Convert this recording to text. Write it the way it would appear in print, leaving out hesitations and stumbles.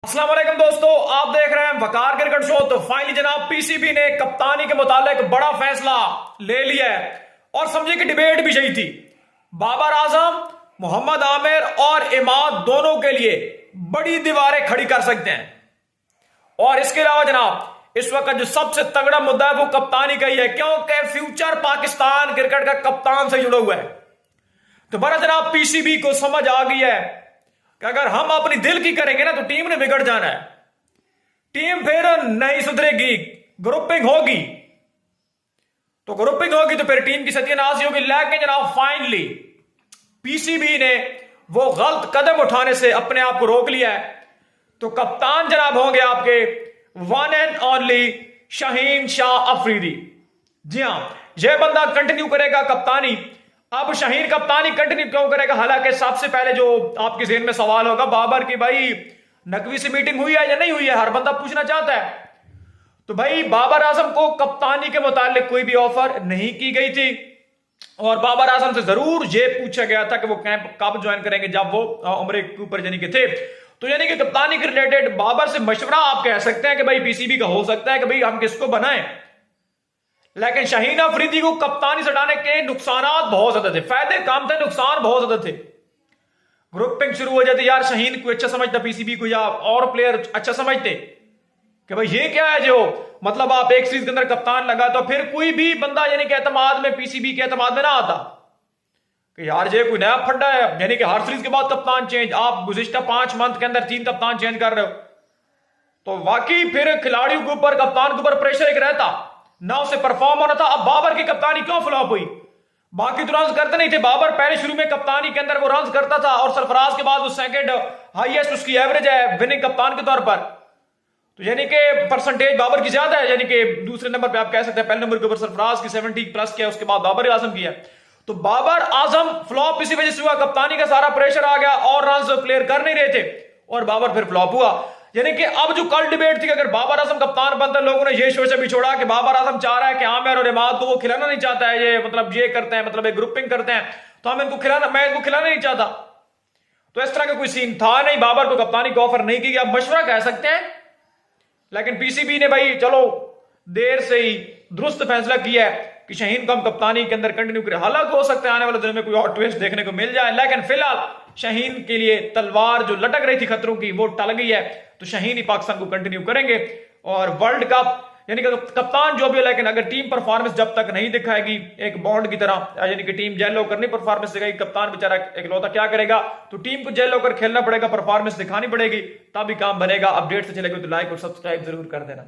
अस्सलाम वालेकुम दोस्तों, आप देख रहे हैं वकार क्रिकेट शो। तो फाइनली जनाब पीसीबी ने कप्तानी के मुतालिक बड़ा फैसला ले लिया है और समझे कि डिबेट भी यही थी। बाबर आजम, मोहम्मद आमिर और इमाद दोनों के लिए बड़ी दीवारें खड़ी कर सकते हैं। और इसके अलावा जनाब इस वक्त जो सबसे तगड़ा मुद्दा है वो कप्तानी का ही है, क्योंकि फ्यूचर पाकिस्तान क्रिकेट का कप्तान से जुड़ा हुआ है। तो बड़ा जनाब पीसीबी को समझ आ गई है कि अगर हम अपनी दिल की करेंगे ना तो टीम ने बिगड़ जाना है, टीम फिर नहीं सुधरेगी, ग्रुपिंग होगी। तो ग्रुपिंग होगी तो फिर टीम की सत्यानाश होगी। लेकिन जनाब फाइनली पीसीबी ने वो गलत कदम उठाने से अपने आप को रोक लिया है। तो कप्तान जनाब होंगे आपके one and only Shaheen Shah Afridi. जी हां, यह बंदा कंटिन्यू करेगा कप्तानी। अब शाहीन कप्तानी कंटिन्यू क्यों करेगा? हालांकि सबसे पहले जो आपके ज़हन में सवाल होगा बाबर की, भाई नकवी से मीटिंग हुई है या नहीं हुई है, हर बंदा पूछना चाहता है। तो भाई बाबर आजम को कप्तानी के मुतालिक कोई भी ऑफर नहीं की गई थी और बाबर आजम से जरूर ये पूछा गया था कि वो कैंप कब ज्वाइन करेंगे, जब वो उम्र के ऊपर यानी कि थे। तो यानी कि कप्तानी के रिलेटेड बाबर से मशवरा आप कह सकते हैं कि भाई पीसीबी का हो सकता है कि भाई हम किसको बनाएं। लेकिन शाहीन अफरीदी को कप्तानी से हटाने के नुकसान बहुत ज्यादा थे, फायदे कम थे, नुकसान बहुत ज्यादा थे। ग्रुपिंग शुरू हो जाती, यार शाहीन को अच्छा समझता पीसीबी को या और प्लेयर अच्छा समझते कि भाई ये क्या है जो मतलब आप एक सीरीज के अंदर कप्तान लगा तो फिर कोई भी बंदा यानी कि एतमाद में, पीसीबी के एतमाद में ना आता कि यार ये कोई नया फड्डा है। यानी कि हर सीरीज के बाद कप्तान चेंज, आप गुज़िश्ता 5 मंथ के अंदर 3 कप्तान चेंज कर रहे हो। तो वाकई फिर खिलाड़ियों के ऊपर, कप्तान के ऊपर प्रेशर एक रहता ना, उसे परफॉर्म होना था। अब बाबर की कप्तानी क्यों फ्लॉप हुई? बाकी तो रन करते नहीं थे, बाबर पहले शुरू में कप्तानी के अंदर वो रन करता था और सरफराज के बाद वो सेकंड हाईएस्ट उसकी एवरेज है विनिंग कप्तान के तौर पर। तो यानी कि परसेंटेज बाबर की ज्यादा है, यानी कि दूसरे नंबर पे आप कह सकते हैं, पहले नंबर के ऊपर सरफराज की 70 प्लस किया, उसके बाद बाबर आजम की है। तो बाबर आजम फ्लॉप इसी वजह से हुआ, कप्तानी का सारा प्रेशर आ गया और रन प्लेयर कर नहीं रहे थे और बाबर फिर फ्लॉप हुआ। यानी कि अब जो कल डिबेट थी कि अगर बाबर आजम कप्तान बनता, लोगों ने ये सोचा भी छोड़ा कि बाबर आजम चाह रहा है कि आमिर और इमाद को वो खिलाना नहीं चाहता है, ये मतलब ये करते हैं, मतलब एक ग्रुपिंग करते हैं तो हम इनको खिलाना, मैं इनको खिलाना नहीं चाहता। तो इस तरह का कोई सीन था नहीं, बाबर को कप्तानी का ऑफर नहीं किया, मशवरा कह सकते हैं। लेकिन पीसीबी ने भाई चलो देर से ही दुरुस्त फैसला किया है कि शाहीन को हम कप्तानी के अंदर कंटिन्यू करें। हालांकि हो सकता है आने वाले दिनों में कोई और ट्विस्ट देखने को मिल जाए, लेकिन फिलहाल शाहीन के लिए तलवार जो लटक रही थी खतरों की वो टल गई है। तो शाहीन ही पाकिस्तान को कंटिन्यू करेंगे और वर्ल्ड कप यानी कि कप्तान जो भी है, लेकिन अगर टीम परफॉर्मेंस जब तक नहीं दिखाएगी एक बॉन्ड की तरह, यानी कि टीम जेल होकर नहीं परफॉर्मेंस दिखाएगी, कप्तान बेचारा इकलौता क्या करेगा? तो टीम को जेल होकर खेलना पड़ेगा, परफॉर्मेंस दिखानी पड़ेगी, तभी काम बनेगा। अपडेट से चलेगा तो लाइक और सब्सक्राइब जरूर कर देना।